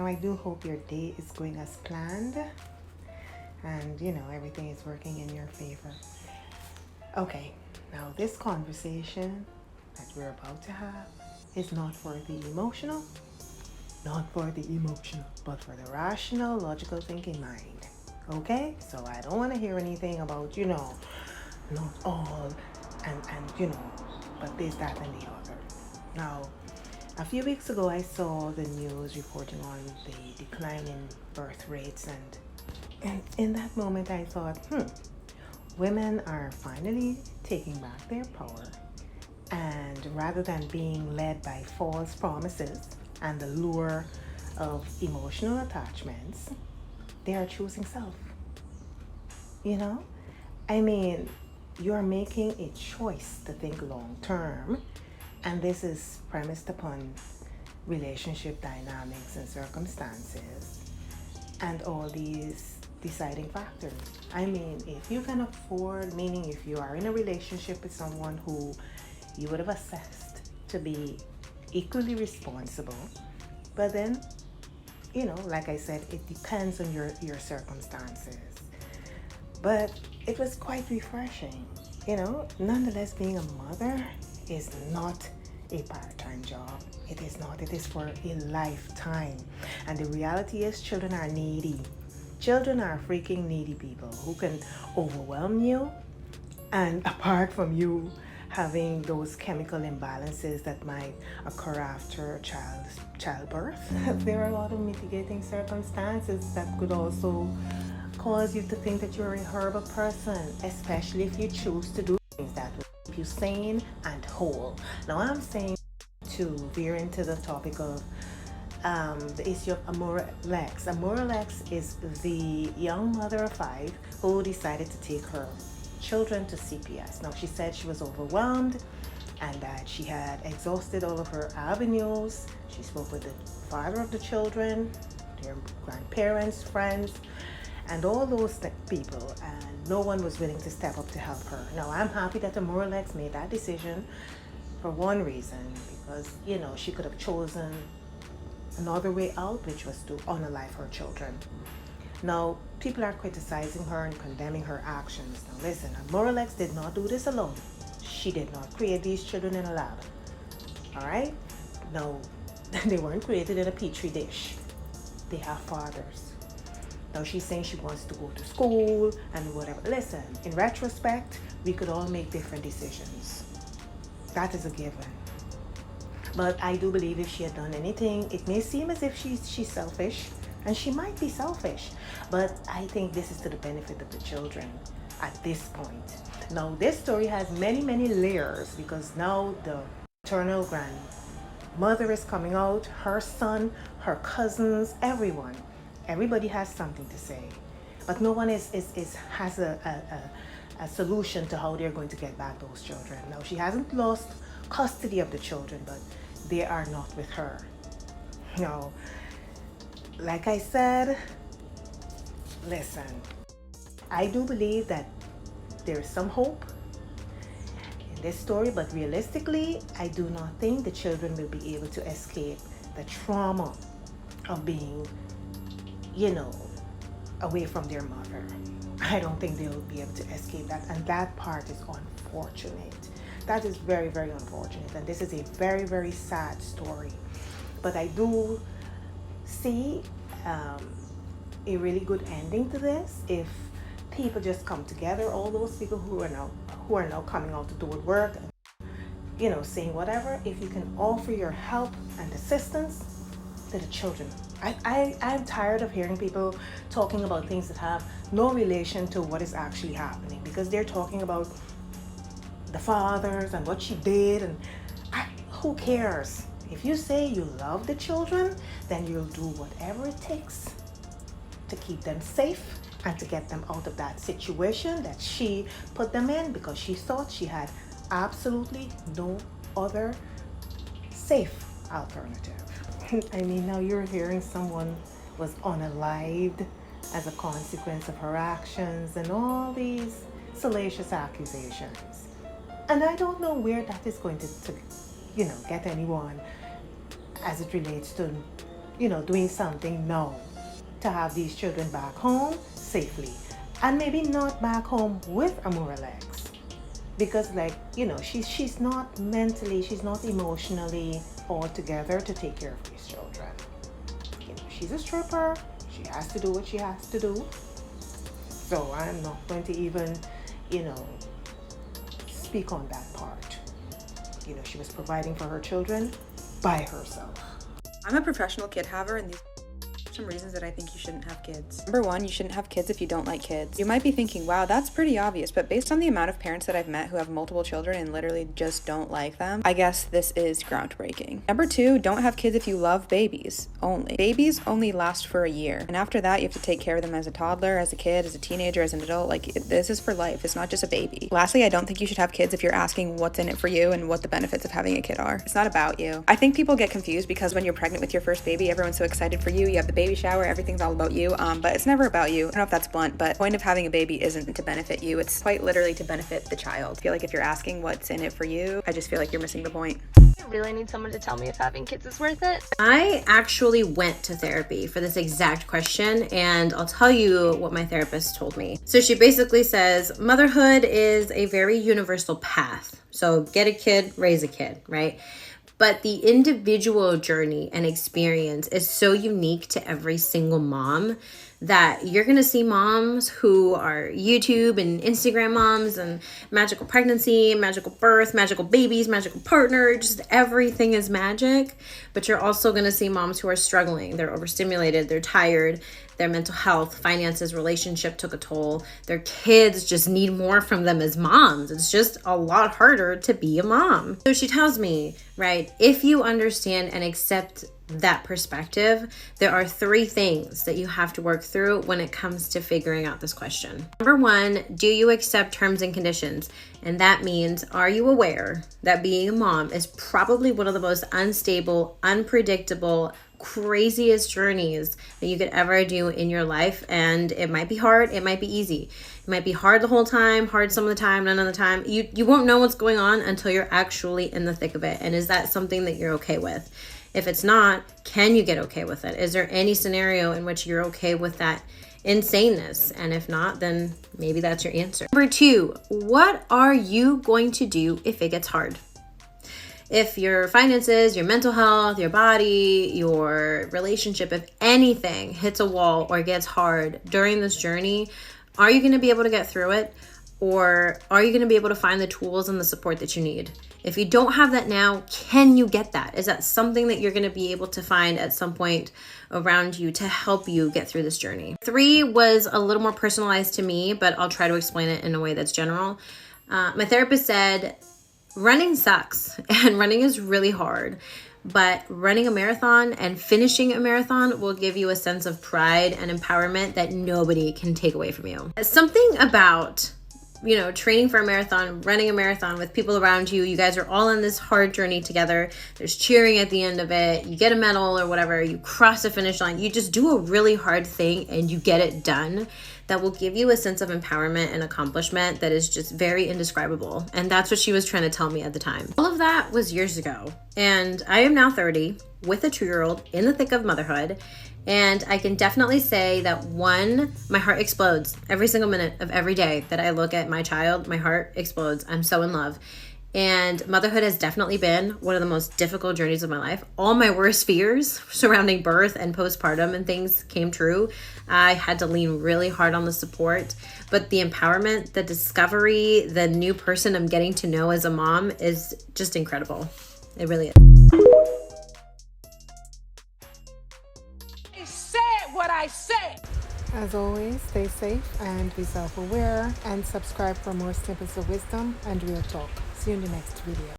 Now, I do hope your day is going as planned and everything is working in your favor. Okay, now this conversation that we're about to have is not for the emotional, but for the rational, logical thinking mind. Okay? So I don't want to hear anything about, not all and but this, that, and the other. Now, a few weeks ago, I saw the news reporting on the decline in birth rates, and in that moment, I thought, women are finally taking back their power, and rather than being led by false promises and the lure of emotional attachments, they are choosing self. You know, I mean, you're making a choice to think long term, and this is premised upon relationship dynamics and circumstances and all these deciding factors. I mean, if you can afford, meaning if you are in a relationship with someone who you would have assessed to be equally responsible, but then, like I said, it depends on your circumstances. But it was quite refreshing. Nonetheless, being a mother is not a part-time job. It is not. It is for a lifetime. And the reality is children are needy. Children are freaking needy people who can overwhelm you. And apart from you having those chemical imbalances that might occur after childbirth, there are a lot of mitigating circumstances that could also cause you to think that you're a horrible person, especially if you choose to do things that will keep you sane and whole. Now, I'm saying to veer into the topic of the issue of Amora Lex. Amora Lex is the young mother of 5 who decided to take her children to CPS. Now, she said she was overwhelmed and that she had exhausted all of her avenues. She spoke with the father of the children, their grandparents, friends, and all those people, and no one was willing to step up to help her. Now, I'm happy that Amora Lex made that decision for one reason, because, she could have chosen another way out, which was to unalive her children. Now, people are criticizing her and condemning her actions. Now, listen, Amora Lex did not do this alone. She did not create these children in a lab. All right? No, they weren't created in a petri dish. They have fathers. Now, she's saying she wants to go to school and whatever. Listen, in retrospect, we could all make different decisions. That is a given. But I do believe if she had done anything, it may seem as if she's selfish, and she might be selfish, but I think this is to the benefit of the children at this point. Now, this story has many, many layers, because now the maternal grandmother is coming out, her son, her cousins, everyone. Everybody has something to say, but no one has a solution to how they're going to get back those children. Now, she hasn't lost custody of the children, but they are not with her. Now, like I said, listen, I do believe that there's some hope in this story, but realistically, I do not think the children will be able to escape the trauma of being away from their mother. I don't think they'll be able to escape that, and that part is unfortunate. That is very, very unfortunate, and this is a very, very sad story. But I do see a really good ending to this if people just come together. All those people who are now coming out to do work, saying whatever. If you can offer your help and assistance to the children. I'm tired of hearing people talking about things that have no relation to what is actually happening, because they're talking about the fathers and what she did, and who cares? If you say you love the children, then you'll do whatever it takes to keep them safe and to get them out of that situation that she put them in, because she thought she had absolutely no other safe alternative. I mean, now you're hearing someone was unalived as a consequence of her actions and all these salacious accusations. And I don't know where that is going to get anyone as it relates to doing something now to have these children back home safely. And maybe not back home with Amora Lex. Because she's not mentally, she's not emotionally all together to take care of these children. She's a stripper. She has to do what she has to do. So I'm not going to even, speak on that part. She was providing for her children by herself. I'm a professional kid haver, and these are some reasons that I think you shouldn't have kids. Number one, you shouldn't have kids if you don't like kids. You might be thinking, wow, that's pretty obvious, but based on the amount of parents that I've met who have multiple children and literally just don't like them, I guess this is groundbreaking. Number two, don't have kids if you love babies only. Babies only last for a year, and after that, you have to take care of them as a toddler, as a kid, as a teenager, as an adult. This is for life. It's not just a baby. Lastly, I don't think you should have kids if you're asking what's in it for you and what the benefits of having a kid are. It's not about you. I think people get confused because when you're pregnant with your first baby, everyone's so excited for you. You have the baby shower, everything's all about you, but it's never about you. I don't know if that's blunt, but the point of having a baby isn't to benefit you. It's quite literally to benefit the child. I feel like if you're asking what's in it for you, I just feel like you're missing the point. I really need someone to tell me if having kids is worth it. I actually went to therapy for this exact question, and I'll tell you what my therapist told me. So she basically says motherhood is a very universal path. So get a kid, raise a kid, right? But the individual journey and experience is so unique to every single mom that you're going to see moms who are YouTube and Instagram moms and magical pregnancy, magical birth, magical babies, magical partner, just everything is magic. But you're also going to see moms who are struggling. They're overstimulated, they're tired, their mental health, finances, relationship took a toll. Their kids just need more from them as moms. It's just a lot harder to be a mom. So she tells me, right, if you understand and accept that perspective, there are 3 things that you have to work through when it comes to figuring out this question. Number 1, do you accept terms and conditions? And that means, are you aware that being a mom is probably one of the most unstable, unpredictable, craziest journeys that you could ever do in your life? And it might be hard, it might be easy. It might be hard the whole time, hard some of the time, none of the time. You won't know what's going on until you're actually in the thick of it. And is that something that you're okay with? If it's not, can you get okay with it? Is there any scenario in which you're okay with that insaneness? And if not, then maybe that's your answer. Number 2, what are you going to do if it gets hard? If your finances, your mental health, your body, your relationship, if anything hits a wall or gets hard during this journey, are you going to be able to get through it? Or are you going to be able to find the tools and the support that you need? If you don't have that now, can you get that? Is that something that you're going to be able to find at some point around you to help you get through this journey? 3 was a little more personalized to me, but I'll try to explain it in a way that's general. My therapist said, running sucks and running is really hard, but running a marathon and finishing a marathon will give you a sense of pride and empowerment that nobody can take away from you. Something about training for a marathon, running a marathon with people around you. You guys are all on this hard journey together. There's cheering at the end of it. You get a medal or whatever. You cross the finish line. You just do a really hard thing and you get it done. That will give you a sense of empowerment and accomplishment that is just very indescribable. And that's what she was trying to tell me at the time. All of that was years ago. And I am now 30 with a 2-year-old in the thick of motherhood. And I can definitely say that my heart explodes every single minute of every day that I look at my child. My heart explodes. I'm so in love. And motherhood has definitely been one of the most difficult journeys of my life. All my worst fears surrounding birth and postpartum and things came true. I had to lean really hard on the support, but the empowerment, the discovery, the new person I'm getting to know as a mom is just incredible. It really is. What I said. As always, stay safe and be self-aware, and subscribe for more snippets of wisdom and real talk. See you in the next video.